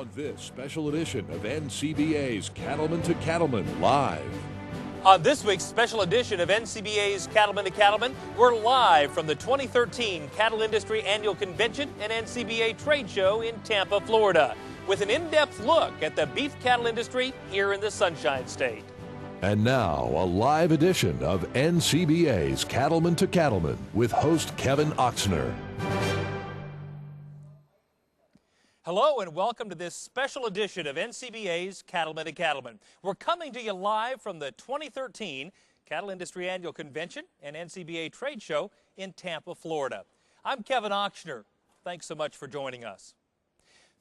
on this special edition of NCBA's Cattlemen to Cattlemen Live. On this week's special edition of NCBA's Cattlemen to Cattlemen, we're live from the 2013 Cattle Industry Annual Convention and NCBA Trade Show in Tampa, Florida, with an in-depth look at the beef cattle industry here in the Sunshine State. And now, a live edition of NCBA's Cattlemen to Cattlemen with host Kevin Oxner. Hello and welcome to this special edition of NCBA's Cattlemen to Cattlemen. We're coming to you live from the 2013 Cattle Industry Annual Convention and NCBA Trade Show in Tampa, Florida. I'm Kevin Oxner. Thanks so much for joining us.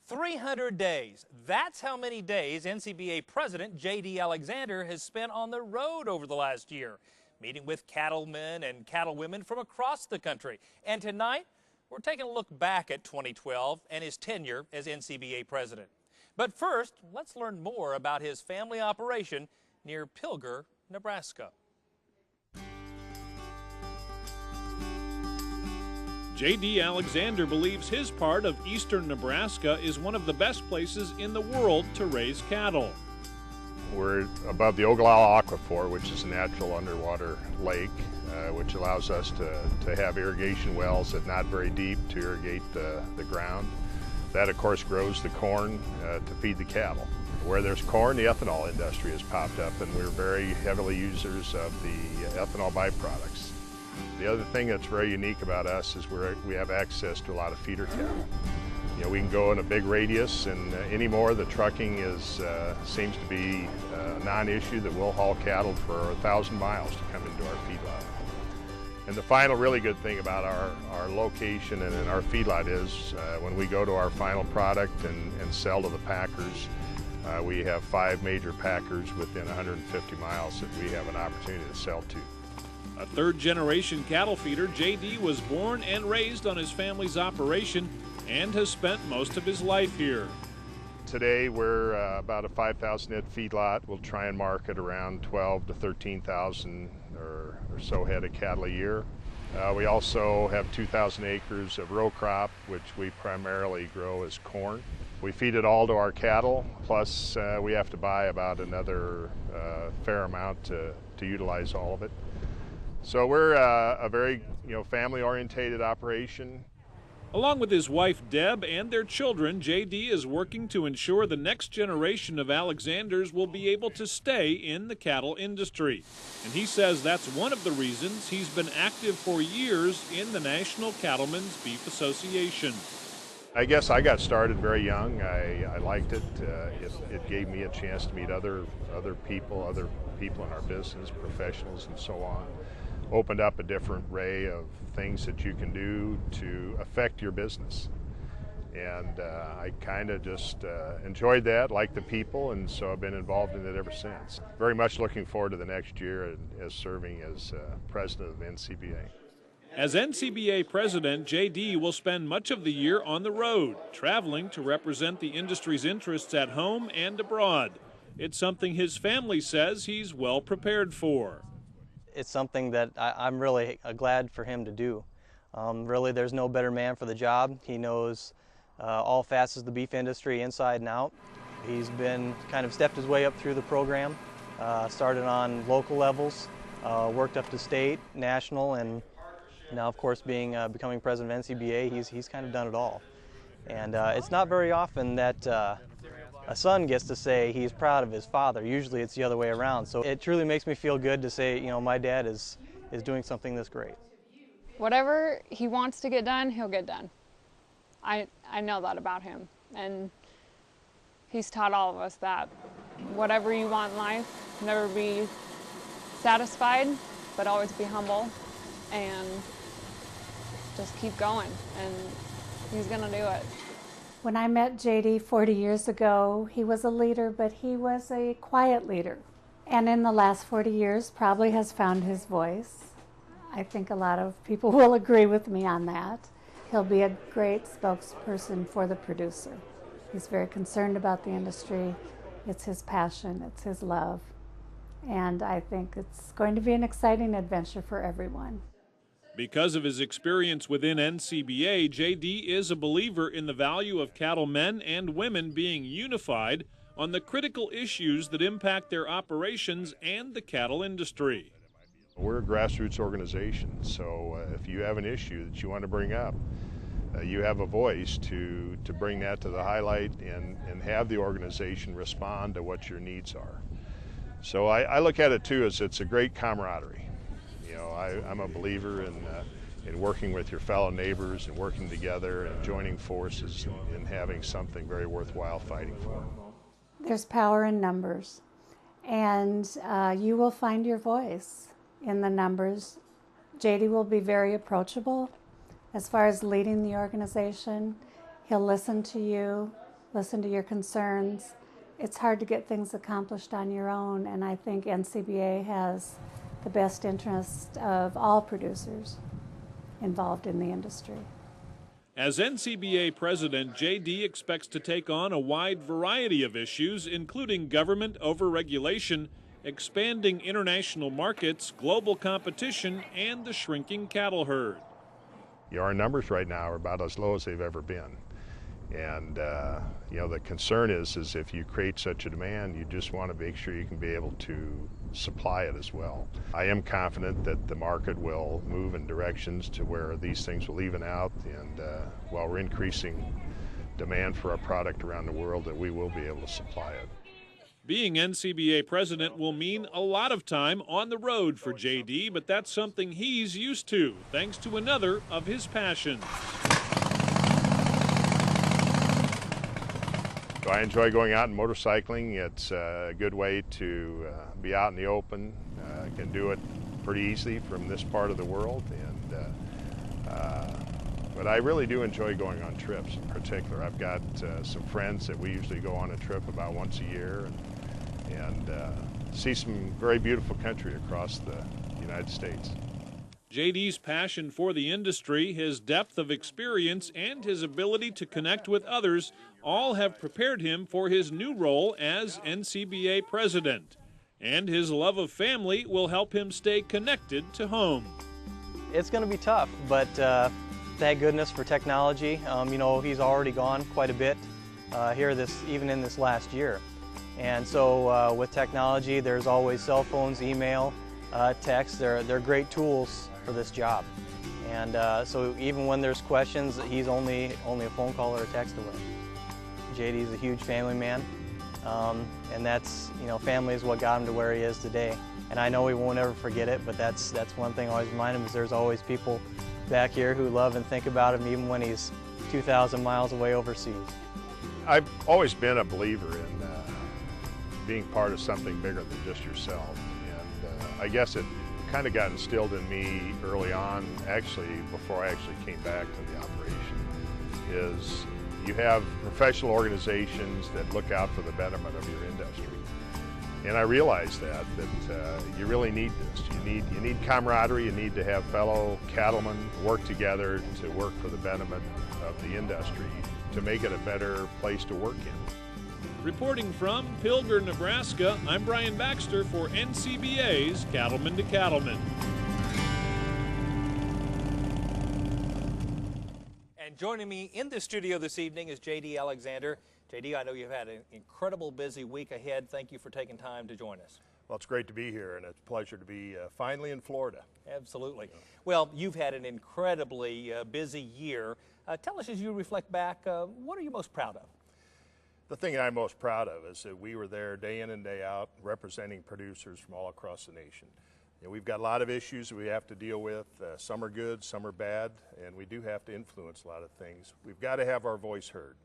300 days. That's how many days NCBA President J.D. Alexander has spent on the road over the last year, meeting with cattlemen and cattlewomen from across the country. And tonight, we're taking a look back at 2012 and his tenure as NCBA President. But first, let's learn more about his family operation near Pilger, Nebraska. J.D. Alexander believes his part of eastern Nebraska is one of the best places in the world to raise cattle. We're above the Ogallala Aquifer, which is a natural underwater lake, which allows us to have irrigation wells that not very deep to irrigate the ground. That, of course, grows the corn to feed the cattle. Where there's corn, the ethanol industry has popped up, and we're very heavily users of the ethanol byproducts. The other thing that's very unique about us is we have access to a lot of feeder cattle. You know, we can go in a big radius, and anymore the trucking seems to be a non-issue, that we'll haul cattle for 1,000 miles to come into our feedlot. And the final really good thing about our location and in our feedlot is when we go to our final product and sell to the packers, we have 5 major packers within 150 miles that we have an opportunity to sell to. A third-generation cattle feeder, J.D. was born and raised on his family's operation and has spent most of his life here. Today we're about a 5,000 head feedlot. We'll try and market around 12 to 13,000 or so head of cattle a year. We also have 2,000 acres of row crop, which we primarily grow as corn. We feed it all to our cattle, plus we have to buy about another fair amount to utilize all of it. So we're a very family-orientated operation. Along with his wife Deb and their children, J.D. is working to ensure the next generation of Alexanders will be able to stay in the cattle industry. And he says that's one of the reasons he's been active for years in the National Cattlemen's Beef Association. I guess I got started very young. I liked it. It gave me a chance to meet other people in our business, professionals and so on. Opened up a different array of things that you can do to affect your business. And I kind of just enjoyed that, liked the people, and so I've been involved in it ever since. Very much looking forward to the next year as serving as president of NCBA. As NCBA president, J.D. will spend much of the year on the road, traveling to represent the industry's interests at home and abroad. It's something his family says he's well prepared for. It's something that I'm really glad for him to do. Really, there's no better man for the job. He knows all facets of the beef industry inside and out. He's been kind of stepped his way up through the program, started on local levels, worked up to state, national, and now, of course, becoming president of NCBA, he's kind of done it all. And it's not very often that a son gets to say he's proud of his father. Usually it's the other way around. So it truly makes me feel good to say, my dad is doing something this great. Whatever he wants to get done, he'll get done. I know that about him. And he's taught all of us that. Whatever you want in life, never be satisfied, but always be humble and just keep going. And he's gonna do it. When I met JD 40 years ago, he was a leader, but he was a quiet leader. And in the last 40 years, probably has found his voice. I think a lot of people will agree with me on that. He'll be a great spokesperson for the producer. He's very concerned about the industry. It's his passion, it's his love. And I think it's going to be an exciting adventure for everyone. Because of his experience within NCBA, JD is a believer in the value of cattlemen and women being unified on the critical issues that impact their operations and the cattle industry. We're a grassroots organization, so if you have an issue that you want to bring up, you have a voice to bring that to the highlight and have the organization respond to what your needs are. So I look at it too as it's a great camaraderie. You know, I'm a believer in working with your fellow neighbors and working together and joining forces and having something very worthwhile fighting for. There's power in numbers, and you will find your voice in the numbers. JD will be very approachable as far as leading the organization. He'll listen to you, listen to your concerns. It's hard to get things accomplished on your own, and I think NCBA has the best interest of all producers involved in the industry. As NCBA president, JD expects to take on a wide variety of issues, including government overregulation, expanding international markets, global competition, and the shrinking cattle herd. Our numbers right now are about as low as they've ever been. And the concern is if you create such a demand, you just want to make sure you can be able to supply it as well. I am confident that the market will move in directions to where these things will even out, and while we're increasing demand for our product around the world, that we will be able to supply it. Being NCBA president will mean a lot of time on the road for JD, but that's something he's used to, thanks to another of his passions. So I enjoy going out and motorcycling. It's a good way to be out in the open. Can do it pretty easily from this part of the world, but I really do enjoy going on trips in particular. I've got some friends that we usually go on a trip about once a year and see some very beautiful country across the United States. JD's passion for the industry, his depth of experience, and his ability to connect with others all have prepared him for his new role as NCBA president. And his love of family will help him stay connected to home. It's going to be tough, but thank goodness for technology. He's already gone quite a bit even in this last year. And so with technology, there's always cell phones, email, text. They're great tools for this job. And so even when there's questions, he's only a phone call or a text away. JD's a huge family man, and that's, family is what got him to where he is today. And I know he won't ever forget it, but that's one thing I always remind him is there's always people back here who love and think about him even when he's 2,000 miles away overseas. I've always been a believer in being part of something bigger than just yourself. And I guess it kind of got instilled in me early on, actually, before I actually came back to the operation, is you have professional organizations that look out for the betterment of your industry. And I realized that you really need this. You need camaraderie. You need to have fellow cattlemen work together to work for the betterment of the industry to make it a better place to work in. Reporting from Pilger, Nebraska, I'm Brian Baxter for NCBA's Cattlemen to Cattlemen. And joining me in the studio this evening is JD Alexander. JD, I know you've had an incredible busy week ahead. Thank you for taking time to join us. Well, it's great to be here, and it's a pleasure to be finally in Florida. Absolutely. Well, you've had an incredibly busy year. Tell us, as you reflect back, what are you most proud of? The thing I'm most proud of is that we were there day in and day out representing producers from all across the nation. We've got a lot of issues we have to deal with. Some are good, some are bad, and we do have to influence a lot of things. We've got to have our voice heard.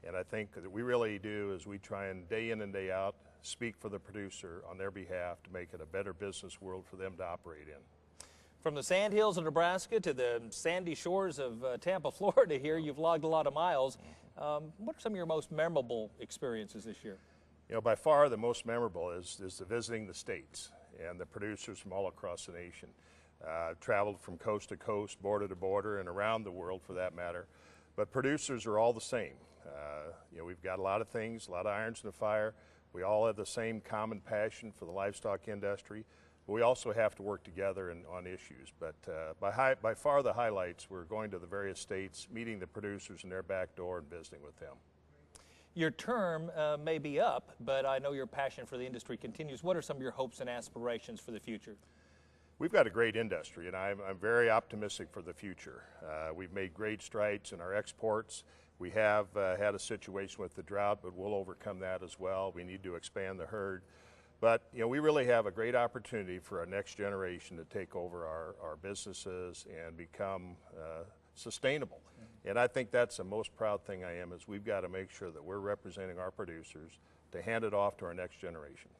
And I think that we really do is we try and day in and day out speak for the producer on their behalf to make it a better business world for them to operate in. From the sandhills of Nebraska to the sandy shores of Tampa, Florida here, you've logged a lot of miles. What are some of your most memorable experiences this year? By far the most memorable is the visiting the states and the producers from all across the nation. I've traveled from coast to coast, border to border, and around the world for that matter. But producers are all the same. We've got a lot of things, a lot of irons in the fire. We all have the same common passion for the livestock industry. but we also have to work together on issues. But by far the highlights, we're going to the various states, meeting the producers in their back door and visiting with them. Your term may be up, but I know your passion for the industry continues. What are some of your hopes and aspirations for the future? We've got a great industry, and I'm very optimistic for the future. We've made great strides in our exports. We have had a situation with the drought, but we'll overcome that as well. We need to expand the herd. But we really have a great opportunity for our next generation to take over our businesses and become sustainable. And I think that's the most proud thing I am, is we've got to make sure that we're representing our producers to hand it off to our next generation.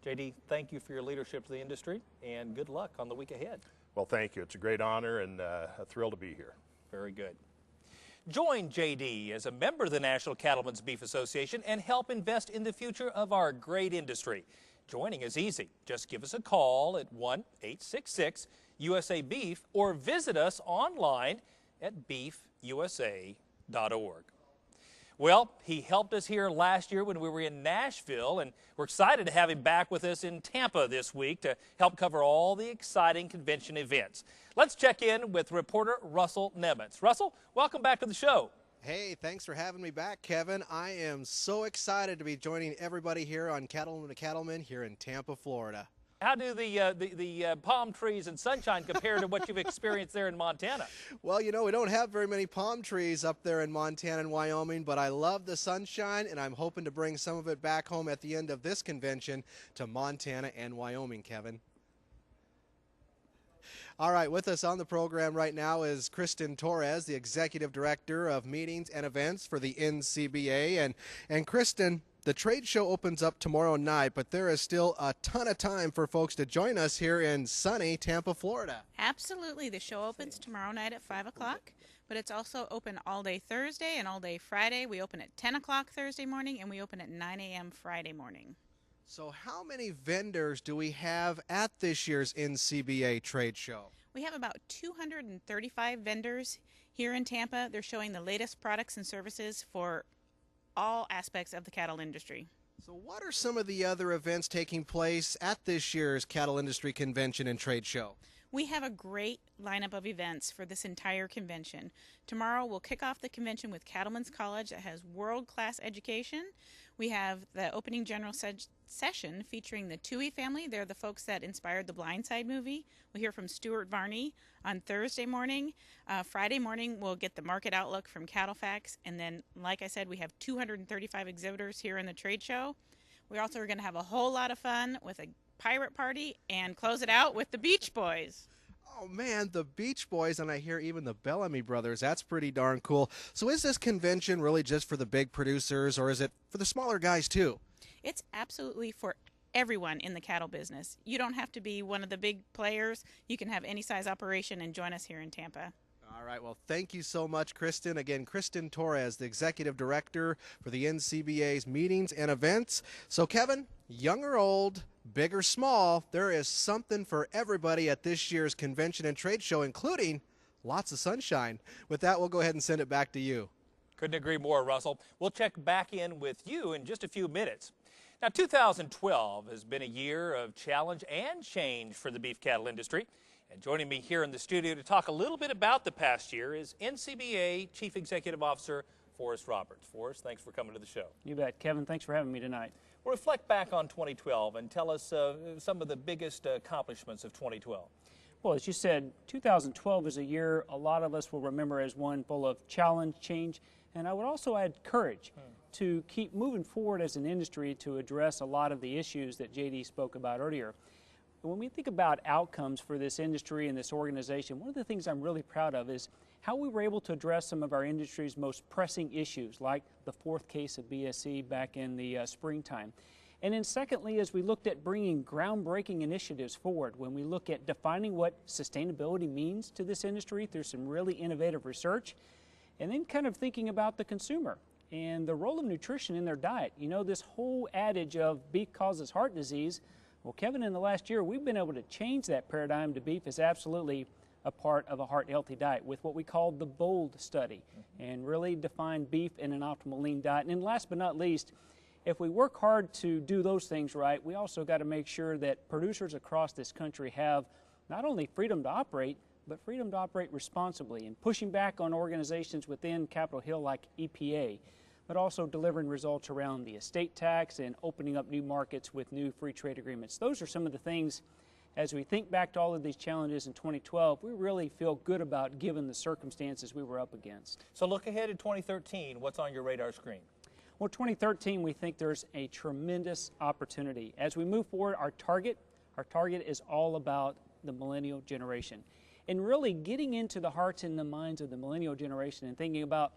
JD, thank you for your leadership to the industry, and good luck on the week ahead. Well, thank you. It's a great honor and a thrill to be here. Very good. Join JD as a member of the National Cattlemen's Beef Association and help invest in the future of our great industry. Joining is easy. Just give us a call at 1-866-USA-BEEF or visit us online at beefusa.org. Well, he helped us here last year when we were in Nashville, and we're excited to have him back with us in Tampa this week to help cover all the exciting convention events. Let's check in with reporter Russell Nemetz. Russell, welcome back to the show. Hey, thanks for having me back, Kevin. I am so excited to be joining everybody here on Cattlemen De Cattlemen here in Tampa, Florida. How do the palm trees and sunshine compare to what you've experienced there in Montana? Well, we don't have very many palm trees up there in Montana and Wyoming, but I love the sunshine, and I'm hoping to bring some of it back home at the end of this convention to Montana and Wyoming, Kevin. All right, with us on the program right now is Kristen Torres, the Executive Director of Meetings and Events for the NCBA. And Kristen, the trade show opens up tomorrow night, but there is still a ton of time for folks to join us here in sunny Tampa, Florida. Absolutely. The show opens tomorrow night at 5 o'clock, but it's also open all day Thursday and all day Friday. We open at 10 o'clock Thursday morning, and we open at 9 a.m. Friday morning. So how many vendors do we have at this year's NCBA trade show? We have about 235 vendors here in Tampa. They're showing the latest products and services for all aspects of the cattle industry. So what are some of the other events taking place at this year's Cattle Industry Convention and Trade Show? We have a great lineup of events for this entire convention. Tomorrow we'll kick off the convention with Cattlemen's College that has world-class education. We have the opening general session featuring the Toohey family. They're the folks that inspired the Blind Side movie. We'll hear from Stuart Varney on Thursday morning. Friday morning we'll get the market outlook from Cattle Facts. And then, like I said, we have 235 exhibitors here in the trade show. We also are going to have a whole lot of fun with a pirate party and close it out with the Beach Boys. Oh man, the Beach Boys, and I hear even the Bellamy Brothers. That's pretty darn cool. So is this convention really just for the big producers, or is it for the smaller guys too? It's absolutely for everyone in the cattle business. You don't have to be one of the big players. You can have any size operation and join us here in Tampa. All right, well, thank you so much, Kristen. Again, Kristen Torres, the Executive Director for the NCBA's Meetings and Events. So, Kevin, young or old, big or small, there is something for everybody at this year's convention and trade show, including lots of sunshine. With that, we'll go ahead and send it back to you. Couldn't agree more, Russell. We'll check back in with you in just a few minutes. Now, 2012 has been a year of challenge and change for the beef cattle industry. And joining me here in the studio to talk a little bit about the past year is NCBA Chief Executive Officer Forrest Roberts. Forrest, thanks for coming to the show. You bet. Kevin, thanks for having me tonight. We'll reflect back on 2012 and tell us some of the biggest accomplishments of 2012. Well, as you said, 2012 is a year a lot of us will remember as one full of challenge, change, and I would also add courage to keep moving forward as an industry to address a lot of the issues that JD spoke about earlier. When we think about outcomes for this industry and this organization, one of the things I'm really proud of is how we were able to address some of our industry's most pressing issues, like the fourth case of BSE back in the springtime. And then secondly, as we looked at bringing groundbreaking initiatives forward, when we look at defining what sustainability means to this industry through some really innovative research, and then kind of thinking about the consumer and the role of nutrition in their diet. You know, this whole adage of beef causes heart disease. Well, Kevin, in the last year, we've been able to change that paradigm to beef is absolutely a part of a heart-healthy diet with what we call the BOLD study and really define beef in an optimal lean diet. And then last but not least, if we work hard to do those things right, we also got to make sure that producers across this country have not only freedom to operate, but freedom to operate responsibly, and pushing back on organizations within Capitol Hill like EPA, but also delivering results around the estate tax and opening up new markets with new free trade agreements. Those are some of the things, as we think back to all of these challenges in 2012, we really feel good about given the circumstances we were up against. So look ahead to 2013. What's on your radar screen? Well, 2013, we think there's a tremendous opportunity. As we move forward, our target is all about the millennial generation, and really getting into the hearts and the minds of the millennial generation and thinking about,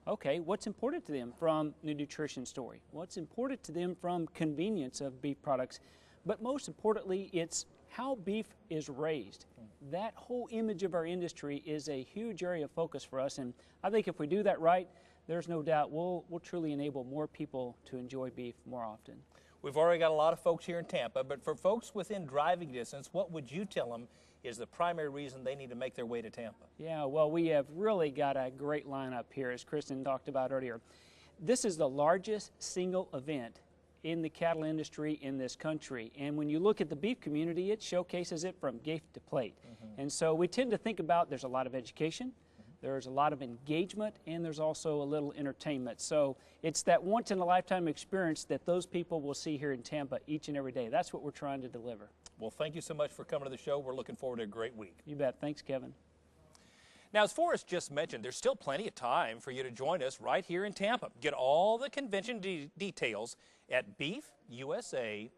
okay, what's important to them from the nutrition story? What's important to them from convenience of beef products? But most importantly, it's how beef is raised. That whole image of our industry is a huge area of focus for us, and I think if we do that right, there's no doubt we'll truly enable more people to enjoy beef more often. We've already got a lot of folks here in Tampa, but for folks within driving distance, what would you tell them is the primary reason they need to make their way to Tampa? Yeah, well, we have really got a great lineup here, as Kristen talked about earlier. This is the largest single event in the cattle industry in this country, and when you look at the beef community, it showcases it from gate to plate. And so we tend to think about there's a lot of education, there's a lot of engagement, and there's also a little entertainment. So it's that once-in-a-lifetime experience that those people will see here in Tampa each and every day. That's what we're trying to deliver. Well, thank you so much for coming to the show. We're looking forward to a great week. You bet. Thanks, Kevin. Now, as Forrest just mentioned, there's still plenty of time for you to join us right here in Tampa. Get all the convention details at beefusa.org.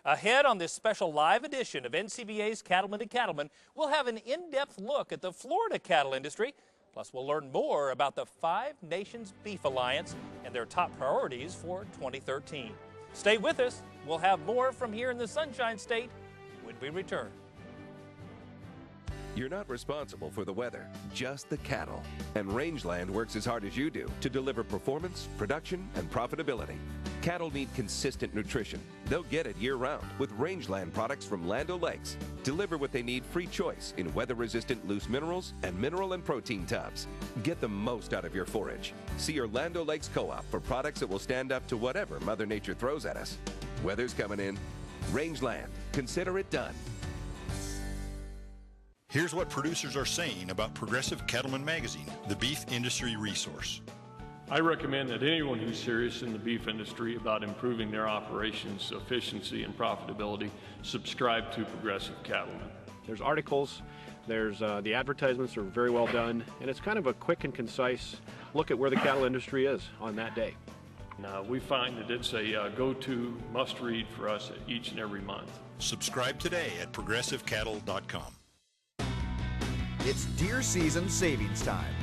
Ahead on this special live edition of NCBA's Cattlemen De Cattlemen, we'll have an in-depth look at the Florida cattle industry. Plus, we'll learn more about the Five Nations Beef Alliance and their top priorities for 2013. Stay with us. We'll have more from here in the Sunshine State when we return. You're not responsible for the weather, just the cattle. And Rangeland works as hard as you do to deliver performance, production, and profitability. Cattle need consistent nutrition. They'll get it year-round with Rangeland products from Land O'Lakes. Deliver what they need free choice in weather-resistant loose minerals and mineral and protein tubs. Get the most out of your forage. See your Land O'Lakes Co-op for products that will stand up to whatever Mother Nature throws at us. Weather's coming in. Rangeland. Consider it done. Here's what producers are saying about Progressive Cattlemen Magazine, the beef industry resource. I recommend that anyone who's serious in the beef industry about improving their operations, efficiency, and profitability subscribe to Progressive Cattlemen. There's articles, there's the advertisements are very well done, and it's kind of a quick and concise look at where the cattle industry is on that day. We find that it's a go-to must-read for us each and every month. Subscribe today at progressivecattle.com. It's deer season savings time.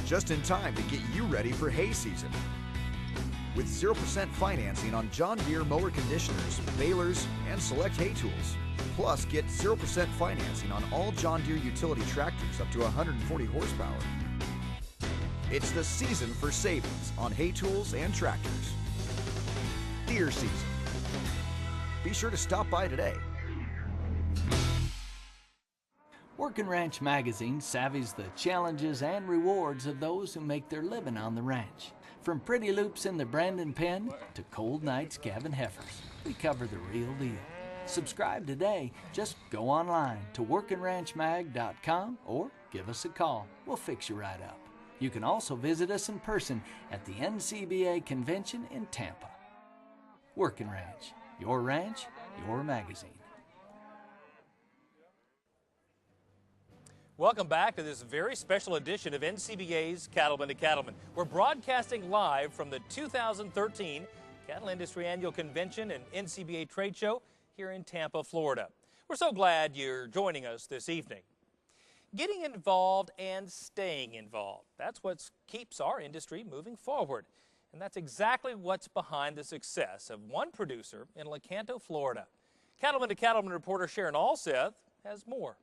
Just in time to get you ready for hay season. With 0% financing on John Deere mower conditioners, balers, and select hay tools. Plus, get 0% financing on all John Deere utility tractors up to 140 horsepower. It's the season for savings on hay tools and tractors. Deer season. Be sure to stop by today. Workin' Ranch Magazine savvies the challenges and rewards of those who make their living on the ranch. From pretty loops in the Brandon pen to cold nights calving heifers, we cover the real deal. Subscribe today. Just go online to workinranchmag.com or give us a call. We'll fix you right up. You can also visit us in person at the NCBA Convention in Tampa. Workin' Ranch, your magazine. Welcome back to this very special edition of NCBA's Cattlemen De Cattlemen. We're broadcasting live from the 2013 Cattle Industry Annual Convention and NCBA Trade Show here in Tampa, Florida. We're so glad you're joining us this evening. Getting involved and staying involved, that's what keeps our industry moving forward. And that's exactly what's behind the success of one producer in Lecanto, Florida. Cattlemen De Cattlemen reporter Sharon Alseth has more.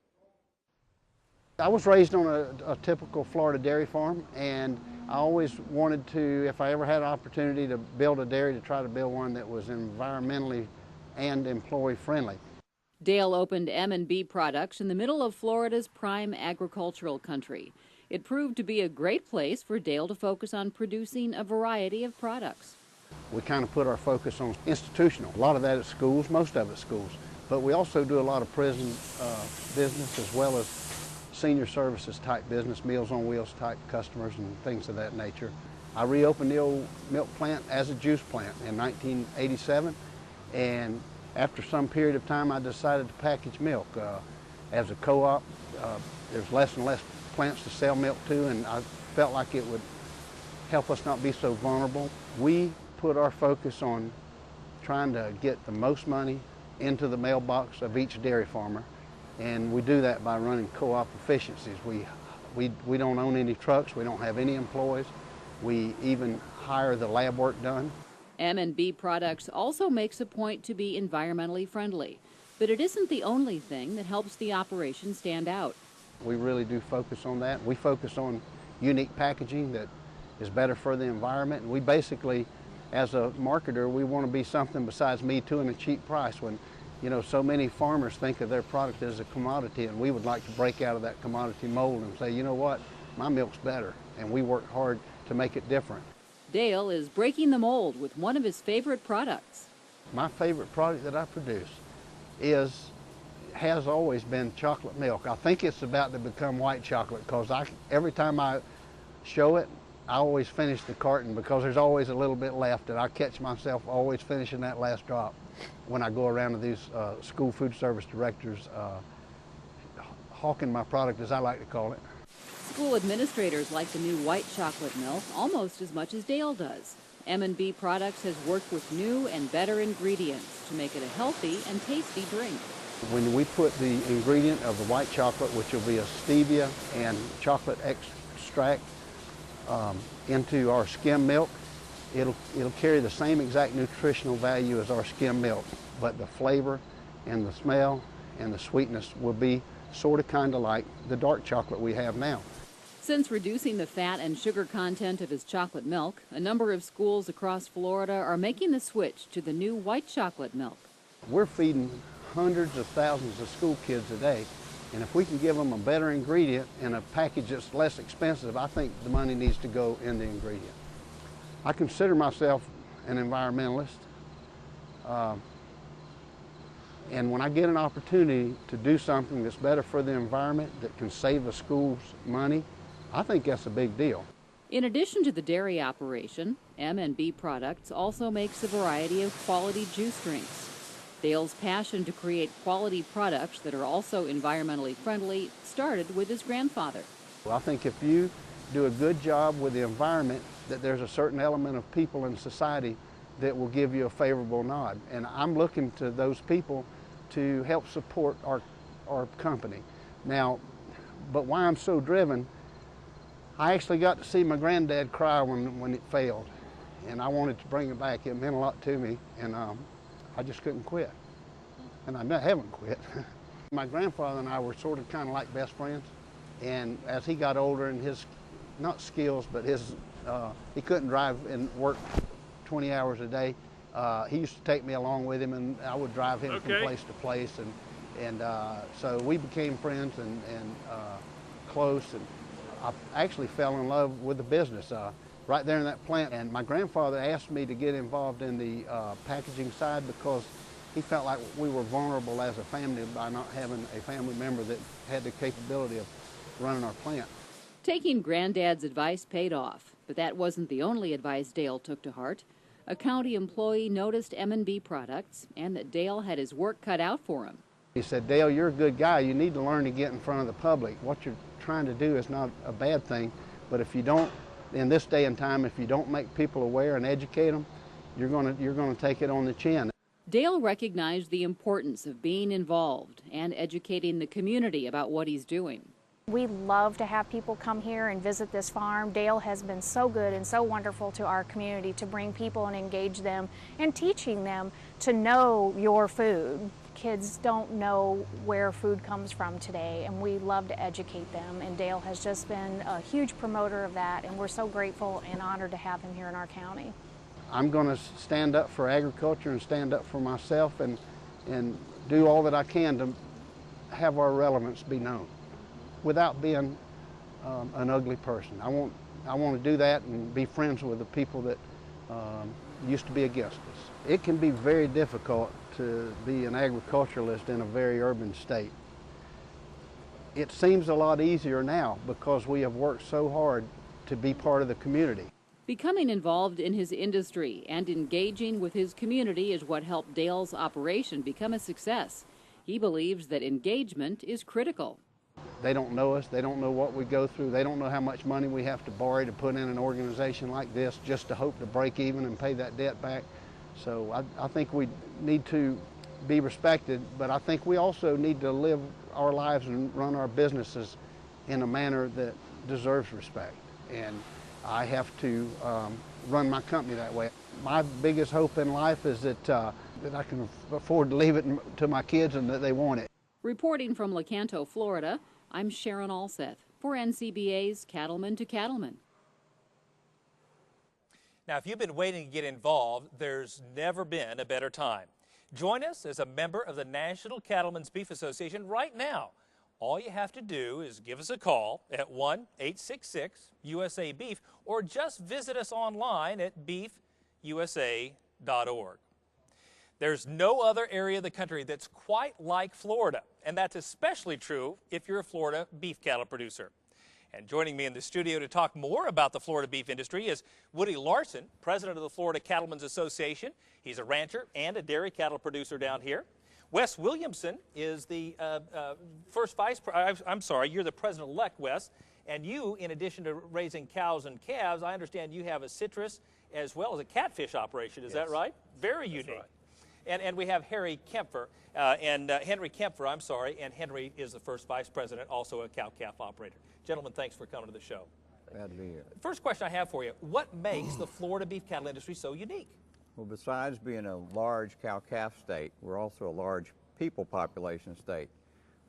I was raised on a typical Florida dairy farm, and I always wanted to, if I ever had an opportunity to build a dairy, to try to build one that was environmentally and employee friendly. Dale opened M&B Products in the middle of Florida's prime agricultural country. It proved to be a great place for Dale to focus on producing a variety of products. We kind of put our focus on institutional. A lot of that at schools, most of it schools. But we also do a lot of prison business as well as senior services type business, Meals on Wheels type customers and things of that nature. I reopened the old milk plant as a juice plant in 1987, and after some period of time I decided to package milk. As a co-op, there's less and less plants to sell milk to, and I felt like it would help us not be so vulnerable. We put our focus on trying to get the most money into the mailbox of each dairy farmer, and we do that by running co-op efficiencies. We don't own any trucks, we don't have any employees, we even hire the lab work done. M&B Products also makes a point to be environmentally friendly, but it isn't the only thing that helps the operation stand out. We really do focus on that. We focus on unique packaging that is better for the environment, and we basically, as a marketer, we want to be something besides Me Too and a cheap price. When, you know, so many farmers think of their product as a commodity, and we would like to break out of that commodity mold and say, you know what, my milk's better, and we work hard to make it different. Dale is breaking the mold with one of his favorite products. My favorite product that I produce has always been chocolate milk. I think it's about to become white chocolate because every time I show it, I always finish the carton because there's always a little bit left, and I catch myself always finishing that last drop when I go around to these school food service directors hawking my product, as I like to call it. School administrators like the new white chocolate milk almost as much as Dale does. M&B Products has worked with new and better ingredients to make it a healthy and tasty drink. When we put the ingredient of the white chocolate, which will be a stevia and chocolate extract, into our skim milk, it'll carry the same exact nutritional value as our skim milk, but the flavor and the smell and the sweetness will be sort of kind of like the dark chocolate we have now. Since reducing the fat and sugar content of his chocolate milk, a number of schools across Florida are making the switch to the new white chocolate milk. We're feeding hundreds of thousands of school kids a day, and if we can give them a better ingredient in a package that's less expensive, I think the money needs to go in the ingredient. I consider myself an environmentalist, and when I get an opportunity to do something that's better for the environment, that can save the schools money, I think that's a big deal. In addition to the dairy operation, M&B Products also makes a variety of quality juice drinks. Dale's passion to create quality products that are also environmentally friendly started with his grandfather. Well, I think if you do a good job with the environment, that there's a certain element of people in society that will give you a favorable nod. And I'm looking to those people to help support our company. Now, but why I'm so driven, I actually got to see my granddad cry when it failed, and I wanted to bring it back. It meant a lot to me, and I just couldn't quit, and I haven't quit. My grandfather and I were sort of kind of like best friends, and as he got older and his, not skills, but his, he couldn't drive and work 20 hours a day. He used to take me along with him, and I would drive him from place to place, and so we became friends and close, and I actually fell in love with the business right there in that plant. And my grandfather asked me to get involved in the packaging side because he felt like we were vulnerable as a family by not having a family member that had the capability of running our plant. Taking Granddad's advice paid off, but that wasn't the only advice Dale took to heart. A county employee noticed M&B Products and that Dale had his work cut out for him. He said, "Dale, you're a good guy. You need to learn to get in front of the public. What you're trying to do is not a bad thing, but if you don't, in this day and time, if you don't make people aware and educate them, you're going to take it on the chin." Dale recognized the importance of being involved and educating the community about what he's doing. We love to have people come here and visit this farm. Dale has been so good and so wonderful to our community to bring people and engage them and teaching them to know your food. Kids don't know where food comes from today, and we love to educate them, and Dale has just been a huge promoter of that, and we're so grateful and honored to have him here in our county. I'm going to stand up for agriculture and stand up for myself and do all that I can to have our relevance be known without being an ugly person. I want to do that and be friends with the people that used to be against us. It can be very difficult to be an agriculturalist in a very urban state. It seems a lot easier now because we have worked so hard to be part of the community. Becoming involved in his industry and engaging with his community is what helped Dale's operation become a success. He believes that engagement is critical. They don't know us, they don't know what we go through, they don't know how much money we have to borrow to put in an organization like this just to hope to break even and pay that debt back. So I think we need to be respected, but I think we also need to live our lives and run our businesses in a manner that deserves respect. And I have to run my company that way. My biggest hope in life is that I can afford to leave it to my kids and that they want it. Reporting from Lecanto, Florida, I'm Sharon Alseth for NCBA's Cattlemen to Cattlemen. Now, if you've been waiting to get involved, there's never been a better time. Join us as a member of the National Cattlemen's Beef Association right now. All you have to do is give us a call at 1-866-USA-BEEF or just visit us online at beefusa.org. There's no other area of the country that's quite like Florida, and that's especially true if you're a Florida beef cattle producer. And joining me in the studio to talk more about the Florida beef industry is Woody Larson, president of the Florida Cattlemen's Association. He's a rancher and a dairy cattle producer down here. Wes Williamson is the you're the president-elect, Wes. And you, in addition to raising cows and calves, I understand you have a citrus as well as a catfish operation. Is that right? Very unique. Right. And we have Henry Kempfer, and Henry is the first vice president, also a cow-calf operator. Gentlemen, thanks for coming to the show. Glad to be here. First question I have for you, what makes the Florida beef cattle industry so unique? Well, besides being a large cow-calf state, we're also a large people population state.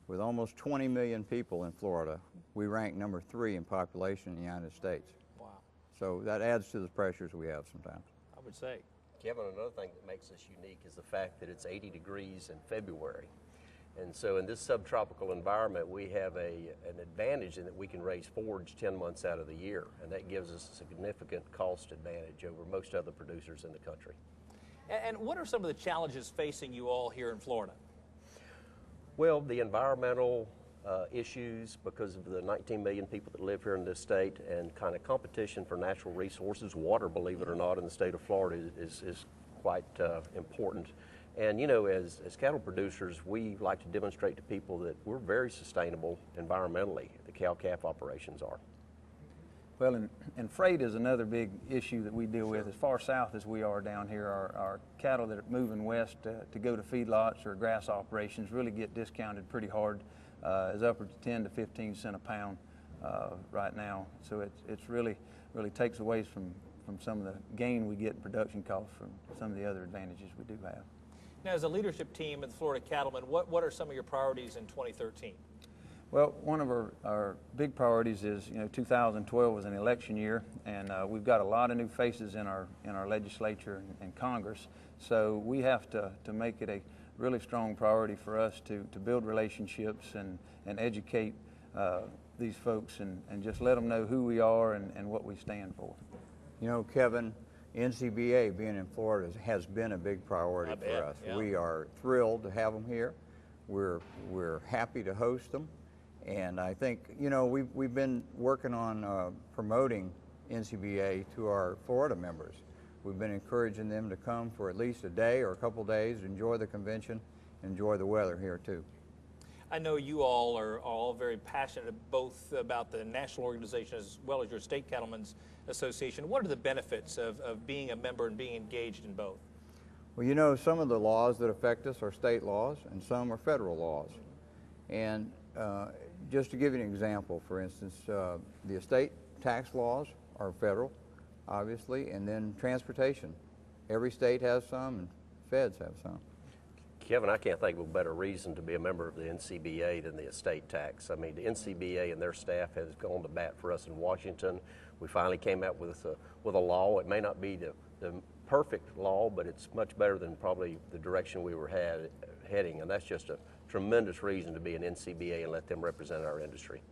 With almost 20 million people in Florida, we rank number 3 in population in the United States. Wow. So that adds to the pressures we have sometimes. I would say. Kevin, another thing that makes us unique is the fact that it's 80 degrees in February. And so in this subtropical environment, we have an advantage in that we can raise forage 10 months out of the year, and that gives us a significant cost advantage over most other producers in the country. And what are some of the challenges facing you all here in Florida? Well, the environmental issues because of the 19 million people that live here in this state, and kind of competition for natural resources. Water, believe it or not, in the state of Florida is quite important. And you know, as cattle producers, we like to demonstrate to people that we're very sustainable environmentally. The cow-calf operations are. Well, and freight is another big issue that we deal with. As far south as we are down here, our cattle that are moving west to go to feedlots or grass operations really get discounted pretty hard, as upwards of 10 to 15 cents a pound right now. So it's really takes away from some of the gain we get in production costs from some of the other advantages we do have. Now, as a leadership team at the Florida Cattlemen, what are some of your priorities in 2013? Well, one of our big priorities is, 2012 was an election year, and we've got a lot of new faces in our legislature and Congress. So we have to make it a really strong priority for us to build relationships and educate these folks and just let them know who we are and what we stand for. You know, Kevin, NCBA being in Florida has been a big priority for us. Yeah. We are thrilled to have them here. We're happy to host them. And I think, we've been working on promoting NCBA to our Florida members. We've been encouraging them to come for at least a day or a couple days, enjoy the convention, enjoy the weather here too. I know you all are all very passionate both about the national organization as well as your state Cattlemen's Association. What are the benefits of being a member and being engaged in both? Well, some of the laws that affect us are state laws and some are federal laws. And just to give you an example, for instance, the estate tax laws are federal, obviously, and then transportation. Every state has some and feds have some. Kevin, I can't think of a better reason to be a member of the NCBA than the estate tax. I mean, the NCBA and their staff has gone to bat for us in Washington. We finally came out with a law. It may not be the perfect law, but it's much better than probably the direction we were heading, and that's just a tremendous reason to be an NCBA and let them represent our industry.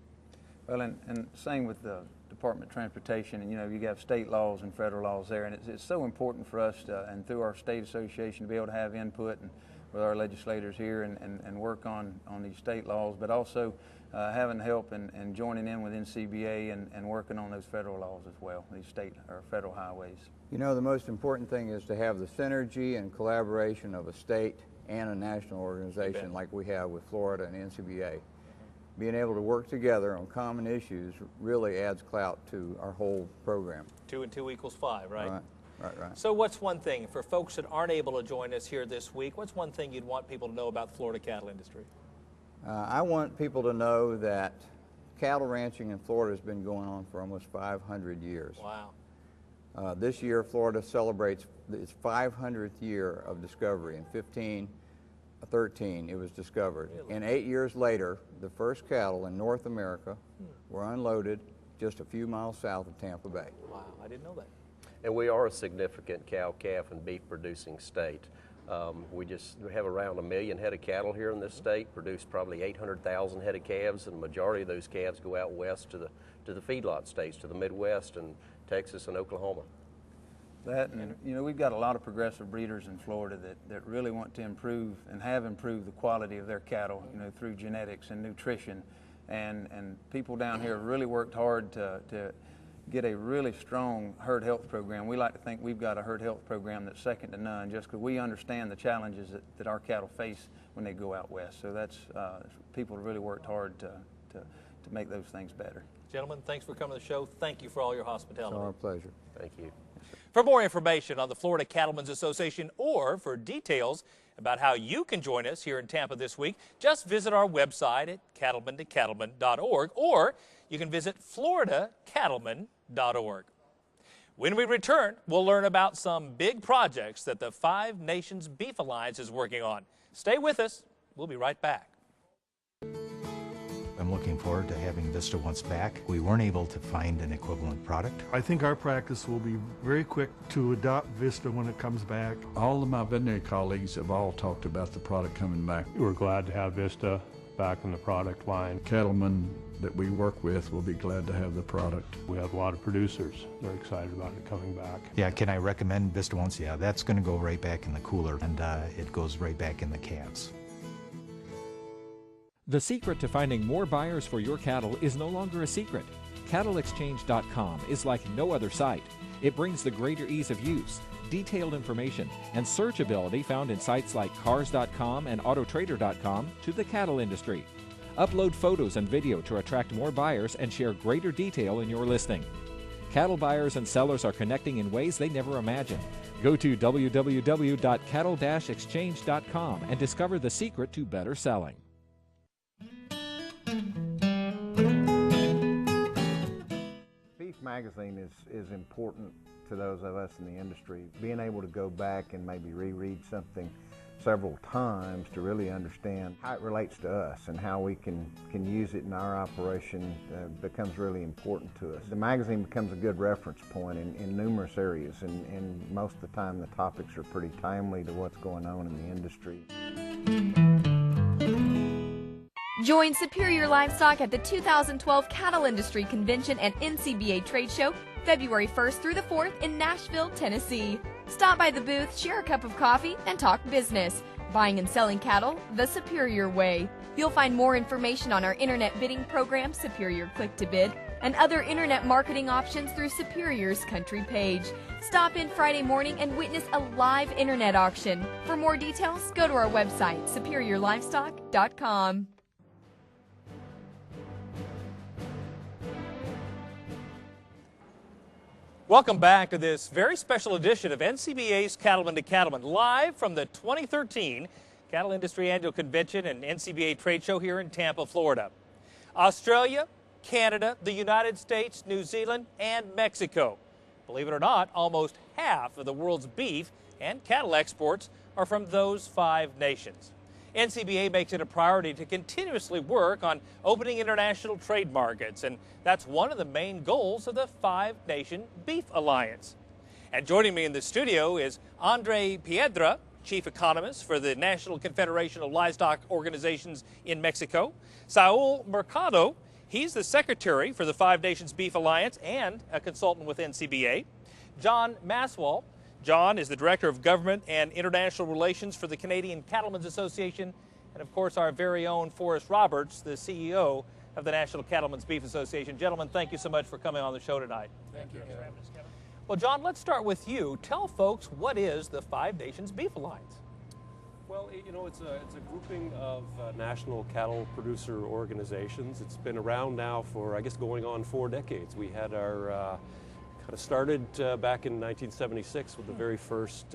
Well, and same with the Department of Transportation, and you have state laws and federal laws there, and it's so important for us to, and through our state association, to be able to have input and with our legislators here and work on these state laws, but also having help and joining in with NCBA and working on those federal laws as well, these state or federal highways. The most important thing is to have the synergy and collaboration of a state and a national organization like we have with Florida and NCBA. Being able to work together on common issues really adds clout to our whole program. 2 and 2 equals 5, right? Right. So what's one thing, for folks that aren't able to join us here this week, what's one thing you'd want people to know about the Florida cattle industry? I want people to know that cattle ranching in Florida has been going on for almost 500 years. Wow. This year, Florida celebrates its 500th year of discovery. In 1513, it was discovered. Really? And 8 years later, the first cattle in North America were unloaded just a few miles south of Tampa Bay. Wow, I didn't know that. And we are a significant cow, calf, and beef producing state. We have around 1 million head of cattle here in this state, produce probably 800,000 head of calves, and the majority of those calves go out west to the feedlot states, to the Midwest and Texas and Oklahoma. That, and we've got a lot of progressive breeders in Florida that really want to improve and have improved the quality of their cattle, through genetics and nutrition. And people down here have really worked hard to get a really strong herd health program. We like to think we've got a herd health program that's second to none, just because we understand the challenges that our cattle face when they go out west. So that's, people have really worked hard to make those things better. Gentlemen, thanks for coming to the show. Thank you for all your hospitality. It's our pleasure. Thank you. For more information on the Florida Cattlemen's Association or for details about how you can join us here in Tampa this week, just visit our website at cattlemendecattlemen.org, or you can visit floridacattlemen.org. When we return, we'll learn about some big projects that the Five Nations Beef Alliance is working on. Stay with us. We'll be right back. I'm looking forward to having Vista once back. We weren't able to find an equivalent product. I think our practice will be very quick to adopt Vista when it comes back. All of my veterinary colleagues have all talked about the product coming back. We're glad to have Vista back in the product line. Cattlemen that we work with will be glad to have the product. We have a lot of producers. They're excited about it coming back. Yeah, can I recommend Vista once? Yeah, that's going to go right back in the cooler, and it goes right back in the calves. The secret to finding more buyers for your cattle is no longer a secret. CattleExchange.com is like no other site. It brings the greater ease of use, detailed information, and searchability found in sites like Cars.com and Autotrader.com to the cattle industry. Upload photos and video to attract more buyers and share greater detail in your listing. Cattle buyers and sellers are connecting in ways they never imagined. Go to www.cattle-exchange.com and discover the secret to better selling. Beef magazine is important to those of us in the industry. Being able to go back and maybe reread something several times to really understand how it relates to us and how we can use it in our operation becomes really important to us. The magazine becomes a good reference point in numerous areas, and most of the time the topics are pretty timely to what's going on in the industry. Join Superior Livestock at the 2012 Cattle Industry Convention and NCBA Trade Show, February 1st through the 4th in Nashville, Tennessee. Stop by the booth, share a cup of coffee, and talk business. Buying and selling cattle the Superior way. You'll find more information on our internet bidding program, Superior Click to Bid, and other internet marketing options through Superior's country page. Stop in Friday morning and witness a live internet auction. For more details, go to our website, superiorlivestock.com. Welcome back to this very special edition of NCBA's Cattlemen to Cattlemen, live from the 2013 Cattle Industry Annual Convention and NCBA Trade Show here in Tampa, Florida. Australia, Canada, the United States, New Zealand, and Mexico. Believe it or not, almost half of the world's beef and cattle exports are from those 5 nations. NCBA makes it a priority to continuously work on opening international trade markets, and that's one of the main goals of the Five Nation Beef Alliance. And joining me in the studio is Andre Piedra, Chief Economist for the National Confederation of Livestock Organizations in Mexico, Saul Mercado, He's the secretary for the Five Nations Beef Alliance and a consultant with NCBA. John Maswell. John is the Director of Government and International Relations for the Canadian Cattlemen's Association, and of course our very own Forrest Roberts, the CEO of the National Cattlemen's Beef Association. Gentlemen, thank you so much for coming on the show tonight. Thank you for having us, Kevin. Well, John, let's start with you. Tell folks, what is the Five Nations Beef Alliance? Well, you know, it's a grouping of national cattle producer organizations. It's been around now for, I guess, going on 4 decades. We had our kind of started back in 1976 with the very first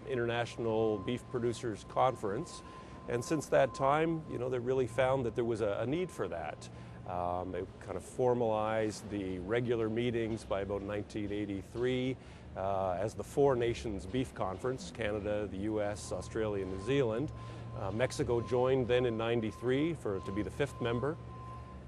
International Beef Producers Conference. And since that time, you know, they really found that there was a need for that. They kind of formalized the regular meetings by about 1983 as the Four Nations Beef Conference: Canada, the U.S., Australia, and New Zealand. Mexico joined then in '93 to be the 5th member.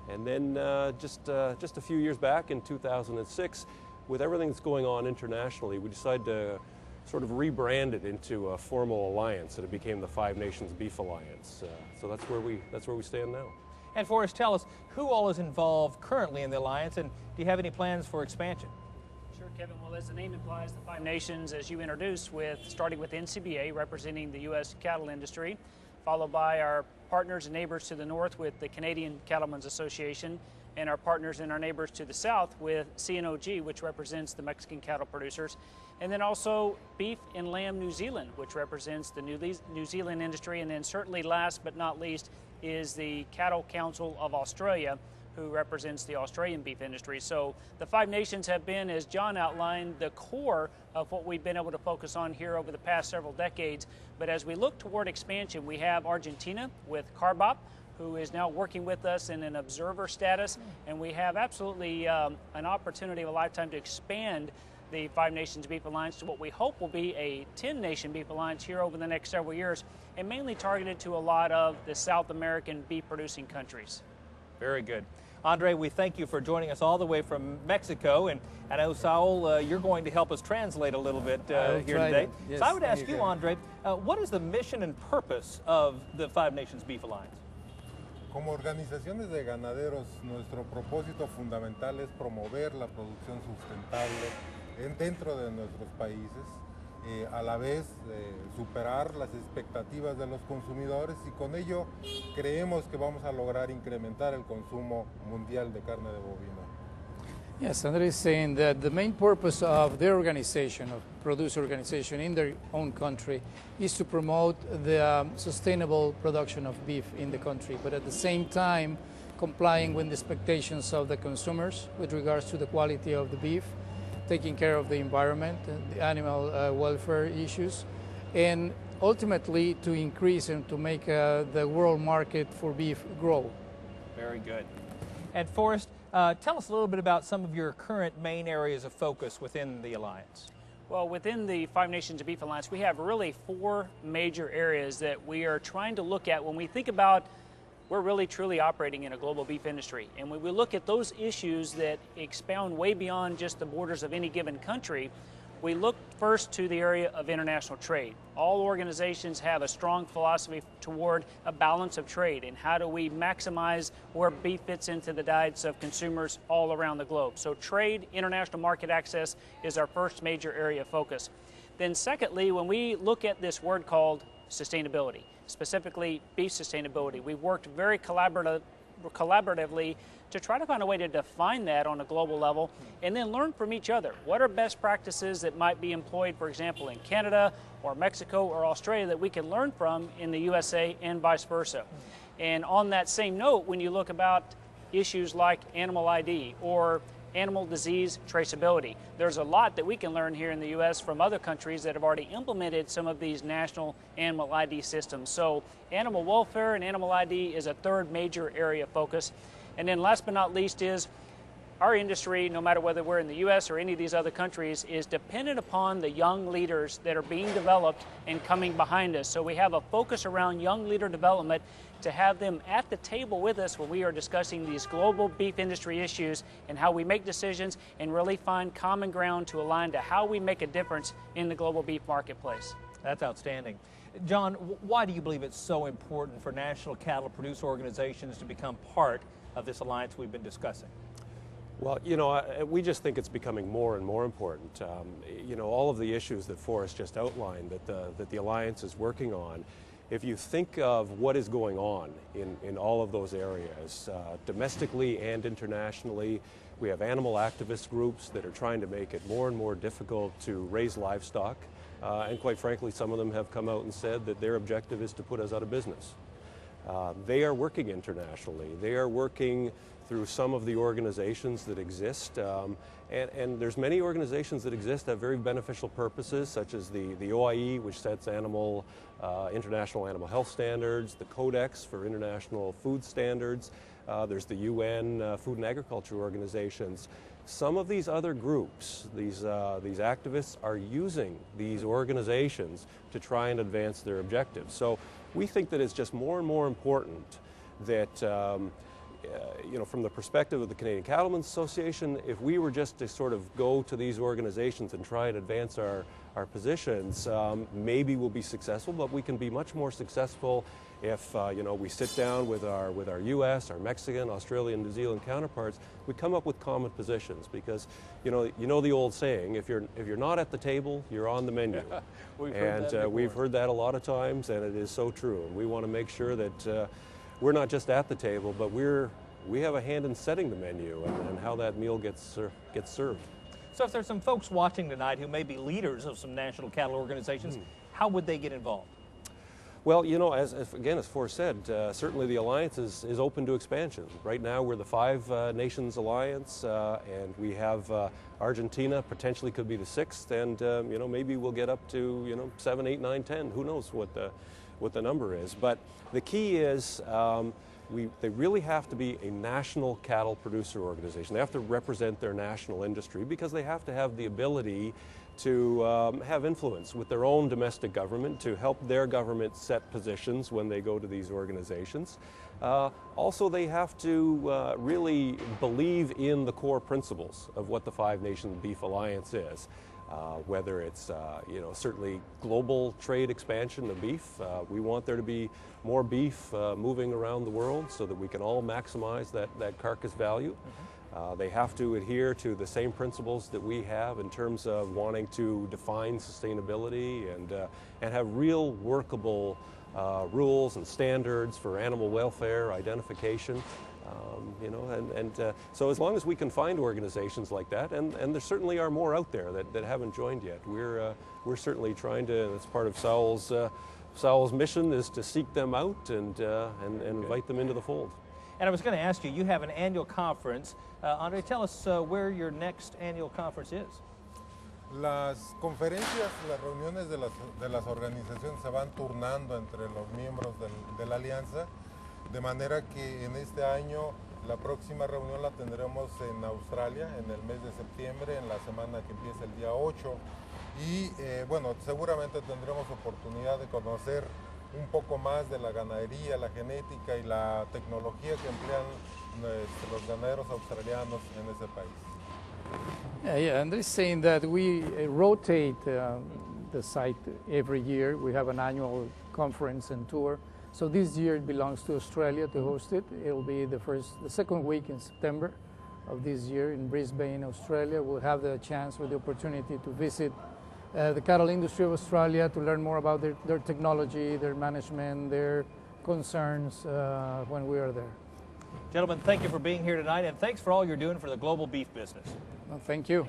And then just a few years back in 2006, with everything that's going on internationally, we decided to sort of rebrand it into a formal alliance, and it became the Five Nations Beef Alliance. So that's where we stand now. And Forrest, tell us who all is involved currently in the alliance, and do you have any plans for expansion? Sure, Kevin. Well, as the name implies, the Five Nations, as you introduced, starting with NCBA, representing the U.S. cattle industry, followed by our partners and neighbors to the north with the Canadian Cattlemen's Association, and our partners and our neighbors to the south with CNOG, which represents the Mexican cattle producers, and then also Beef and Lamb New Zealand, which represents the New Zealand industry, and then certainly last but not least is the Cattle Council of Australia, who represents the Australian beef industry. So the Five Nations have been, as John outlined, the core of what we've been able to focus on here over the past several decades. But as we look toward expansion, we have Argentina with Carbop, who is now working with us in an observer status, and we have absolutely an opportunity of a lifetime to expand the Five Nations Beef Alliance to what we hope will be a 10-nation beef alliance here over the next several years, and mainly targeted to a lot of the South American beef-producing countries. Very good. Andre, we thank you for joining us all the way from Mexico, and I know, Saul, you're going to help us translate a little bit here today. Yes, so I would ask you, Andre, what is the mission and purpose of the Five Nations Beef Alliance? Como organizaciones de ganaderos, nuestro propósito fundamental es promover la producción sustentable dentro de nuestros países, a la vez superar las expectativas de los consumidores, y con ello creemos que vamos a lograr incrementar el consumo mundial de carne de bovino. Yes, Andre is saying that the main purpose of their organization, of producer organization in their own country, is to promote the sustainable production of beef in the country, but at the same time complying with the expectations of the consumers with regards to the quality of the beef, taking care of the environment and the animal welfare issues, and ultimately to increase and to make the world market for beef grow. Very good. And Forrest, tell us a little bit about some of your current main areas of focus within the Alliance. Well, within the Five Nations Beef Alliance, we have really 4 major areas that we are trying to look at when we think about we're really truly operating in a global beef industry. And when we look at those issues that expound way beyond just the borders of any given country, we look first to the area of international trade. All organizations have a strong philosophy toward a balance of trade, and how do we maximize where beef fits into the diets of consumers all around the globe. So trade, international market access is our first major area of focus. Then secondly, when we look at this word called sustainability, specifically beef sustainability, we've worked very collaboratively to try to find a way to define that on a global level and then learn from each other. What are best practices that might be employed, for example, in Canada or Mexico or Australia that we can learn from in the USA and vice versa? And on that same note, when you look about issues like animal ID or animal disease traceability, there's a lot that we can learn here in the U.S. from other countries that have already implemented some of these national animal ID systems. So animal welfare and animal ID is a third major area of focus. And then last but not least is our industry, no matter whether we're in the U.S. or any of these other countries, is dependent upon the young leaders that are being developed and coming behind us. So we have a focus around young leader development to have them at the table with us when we are discussing these global beef industry issues and how we make decisions and really find common ground to align to how we make a difference in the global beef marketplace. That's outstanding. John, why do you believe it's so important for national cattle producer organizations to become part of this alliance we've been discussing? Well, you know, we just think it's becoming more and more important. You know, all of the issues that Forrest just outlined that the Alliance is working on, if you think of what is going on in all of those areas, domestically and internationally, we have animal activist groups that are trying to make it more and more difficult to raise livestock. And quite frankly, some of them have come out and said that their objective is to put us out of business. They are working internationally. They are working through some of the organizations that exist. And there's many organizations that exist that have very beneficial purposes, such as the OIE, which sets international animal health standards, the Codex for international food standards. There's the UN Food and Agriculture organizations. Some of these other groups, these activists, are using these organizations to try and advance their objectives. So we think that it's just more and more important that you know, from the perspective of the Canadian Cattlemen's Association, if we were just to sort of go to these organizations and try and advance our positions, maybe we'll be successful, but we can be much more successful if you know, we sit down with our U.S., our Mexican, Australian, New Zealand counterparts. We come up with common positions, because you know the old saying: if you're not at the table, you're on the menu. We've heard that a lot of times, and it is so true. And we want to make sure that we're not just at the table, but we have a hand in setting the menu and how that meal gets served. So if there's some folks watching tonight who may be leaders of some national cattle organizations, how would they get involved? Well, you know, as Forrest said, certainly the Alliance is open to expansion. Right now we're the 5 Nations Alliance, and we have Argentina potentially could be the 6th, and you know, maybe we'll get up to 7, 8, 9, 10. Who knows what the number is? But the key is they really have to be a national cattle producer organization. They have to represent their national industry, because they have to have the ability to have influence with their own domestic government, to help their government set positions when they go to these organizations. Also, they have to really believe in the core principles of what the 5 Nation Beef Alliance is. Whether it's you know, certainly global trade expansion of beef. We want there to be more beef moving around the world so that we can all maximize that carcass value. They have to adhere to the same principles that we have in terms of wanting to define sustainability and have real workable rules and standards for animal welfare identification. You know, so as long as we can find organizations like that, and there certainly are more out there that haven't joined yet, we're certainly trying to. That's part of Sowell's mission, is to seek them out and invite them into the fold. And I was going to ask you, you have an annual conference. Andre, tell us where your next annual conference is. Las conferencias, las reuniones de las organizaciones se van turnando entre los miembros de la alianza, de manera que en este año la próxima reunión la tendremos en Australia en el mes de septiembre, en la semana que empieza el día 8, y bueno, seguramente tendremos oportunidad de conocer un poco más de la ganadería, la genética y la tecnología que emplean los ganaderos australianos en ese país. Yeah, and they're saying that we rotate the site every year. We have an annual conference and tour. So this year it belongs to Australia to host it. It'll be the second week in September of this year in Brisbane, Australia. We'll have the chance or the opportunity to visit the cattle industry of Australia, to learn more about their technology, their management, their concerns when we are there. Gentlemen, thank you for being here tonight, and thanks for all you're doing for the global beef business. Well, thank you.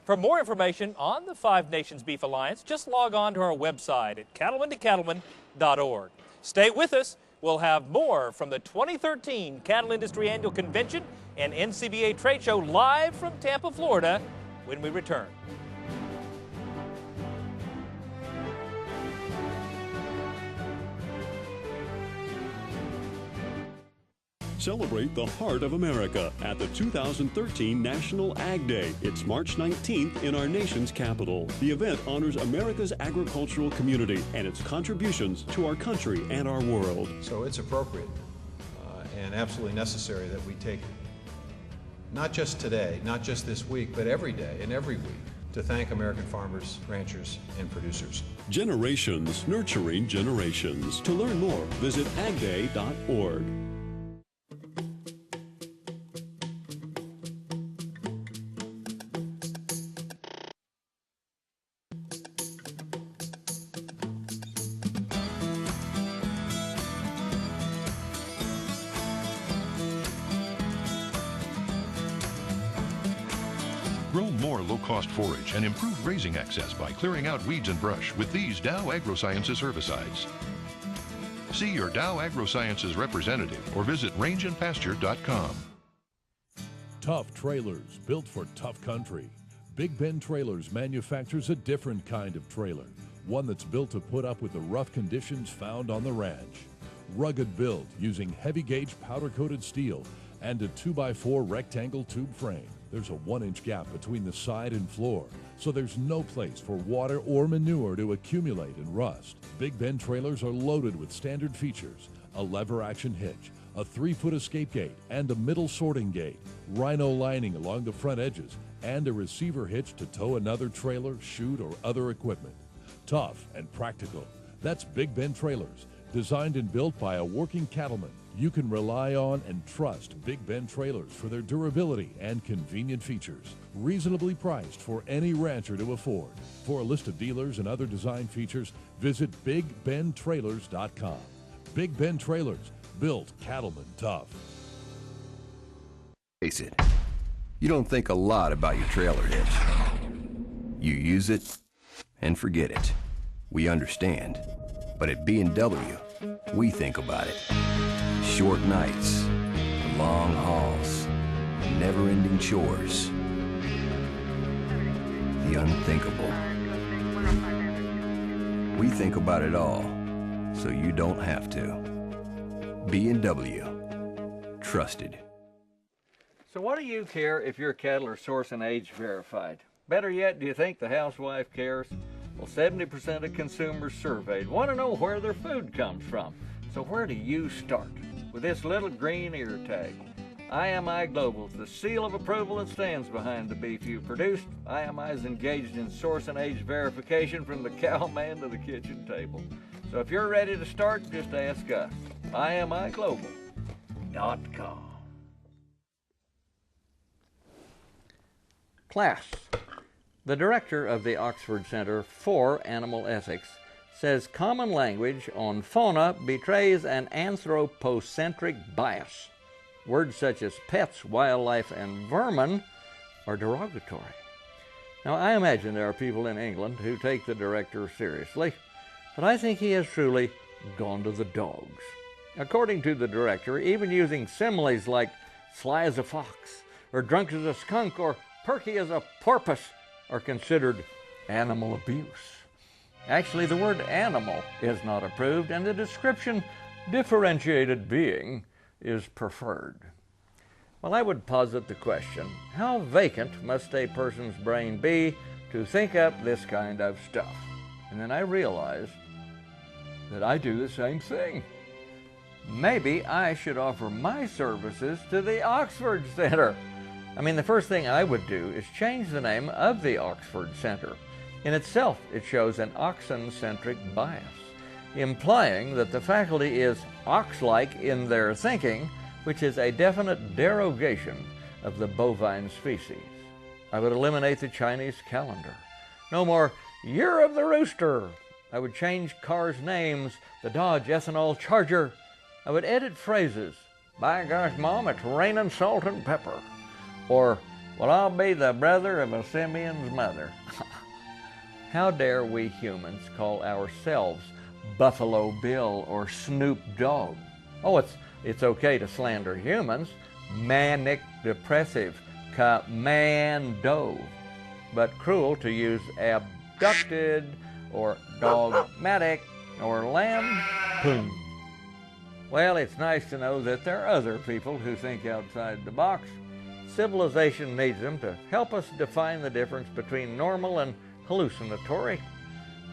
For more information on the 5 Nations Beef Alliance, just log on to our website at CattlemenDeCattlemen.org. Stay with us. We'll have more from the 2013 Cattle Industry Annual Convention and NCBA Trade Show live from Tampa, Florida, when we return. Celebrate the heart of America at the 2013 National Ag Day. It's March 19th in our nation's capital. The event honors America's agricultural community and its contributions to our country and our world. So it's appropriate and absolutely necessary that we take, not just today, not just this week, but every day and every week, to thank American farmers, ranchers, and producers. Generations nurturing generations. To learn more, visit agday.org. more low-cost forage and improve grazing access by clearing out weeds and brush with these Dow Agro Sciences herbicides. See your Dow Agro Sciences representative or visit rangeandpasture.com. Tough trailers built for tough country. Big Ben Trailers manufactures a different kind of trailer, one that's built to put up with the rough conditions found on the ranch. Rugged build using heavy-gauge powder-coated steel and a 2x4 rectangle tube frame. There's a 1-inch gap between the side and floor, so there's no place for water or manure to accumulate and rust. Big Ben trailers are loaded with standard features: a lever-action hitch, a 3-foot escape gate, and a middle sorting gate, rhino lining along the front edges, and a receiver hitch to tow another trailer, chute, or other equipment. Tough and practical. That's Big Ben Trailers, designed and built by a working cattleman. You can rely on and trust Big Ben Trailers for their durability and convenient features, reasonably priced for any rancher to afford. For a list of dealers and other design features, visit BigBenTrailers.com. Big Ben Trailers, built cattlemen tough. Face it, you don't think a lot about your trailer hitch. You use it and forget it. We understand. But at B&W, we think about it. Short nights, long hauls, never-ending chores. The unthinkable. We think about it all, so you don't have to. B&W. Trusted. So what do you care if your cattle are source and age verified? Better yet, do you think the housewife cares? Well, 70% of consumers surveyed want to know where their food comes from. So where do you start? With this little green ear tag. IMI Global is the seal of approval that stands behind the beef you produced. IMI is engaged in source and age verification from the cowman to the kitchen table. So if you're ready to start, just ask us. IMIGlobal.com. Class. The director of the Oxford Center for Animal Ethics says common language on fauna betrays an anthropocentric bias. Words such as pets, wildlife, and vermin are derogatory. Now, I imagine there are people in England who take the director seriously, but I think he has truly gone to the dogs. According to the director, even using similes like sly as a fox, or drunk as a skunk, or perky as a porpoise are considered animal abuse. Actually, the word animal is not approved, and the description differentiated being is preferred. Well, I would posit the question, how vacant must a person's brain be to think up this kind of stuff? And then I realized that I do the same thing. Maybe I should offer my services to the Oxford Center. I mean, the first thing I would do is change the name of the Oxford Center. In itself, it shows an oxen-centric bias, implying that the faculty is ox-like in their thinking, which is a definite derogation of the bovine species. I would eliminate the Chinese calendar. No more Year of the Rooster. I would change cars' names, the Dodge Ethanol Charger. I would edit phrases. By gosh, Mom, it's raining salt and pepper. Or, well, I'll be the brother of a simian's mother. How dare we humans call ourselves Buffalo Bill or Snoop Dogg? Oh, it's okay to slander humans. Manic depressive, commando. But cruel to use abducted or dogmatic or lampoon. Well, it's nice to know that there are other people who think outside the box. Civilization needs them to help us define the difference between normal and hallucinatory.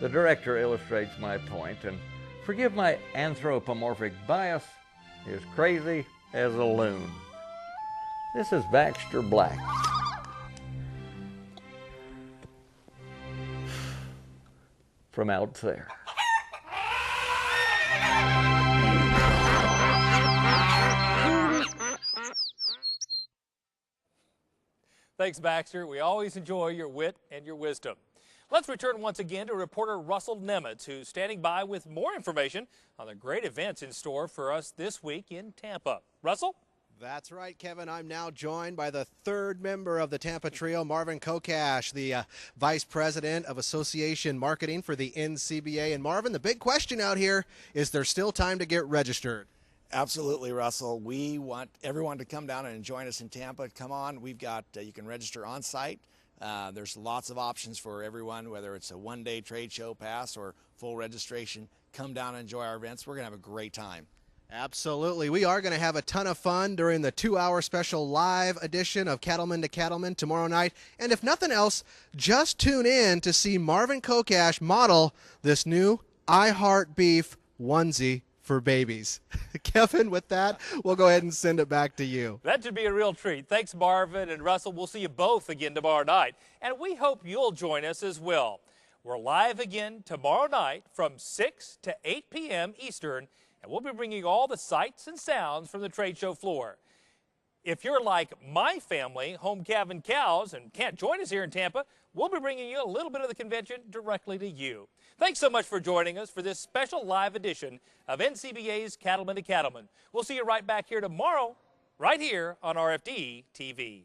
The director illustrates my point, and forgive my anthropomorphic bias, is crazy as a loon. This is Baxter Black. From out there. Thanks, Baxter. We always enjoy your wit and your wisdom. Let's return once again to reporter Russell Nemetz, who's standing by with more information on the great events in store for us this week in Tampa. Russell? That's right, Kevin. I'm now joined by the third member of the Tampa Trio, Marvin Kokash, the Vice President of Association Marketing for the NCBA. And Marvin, the big question out here, is there still time to get registered? Absolutely, Russell. We want everyone to come down and join us in Tampa. Come on. We've got, you can register on site. There's lots of options for everyone, whether it's a one-day trade show pass or full registration. Come down and enjoy our events. We're going to have a great time. Absolutely. We are going to have a ton of fun during the 2-hour special live edition of Cattlemen De Cattlemen tomorrow night. And if nothing else, just tune in to see Marvin Kokash model this new I Heart Beef onesie for babies. Kevin, with that, we'll go ahead and send it back to you. That should be a real treat. Thanks, Marvin and Russell. We'll see you both again tomorrow night. And we hope you'll join us as well. We're live again tomorrow night from 6 to 8 p.m. Eastern. And we'll be bringing you all the sights and sounds from the trade show floor. If you're like my family, home calving cows, and can't join us here in Tampa, we'll be bringing you a little bit of the convention directly to you. Thanks so much for joining us for this special live edition of NCBA's Cattlemen to Cattlemen. We'll see you right back here tomorrow, right here on RFD TV.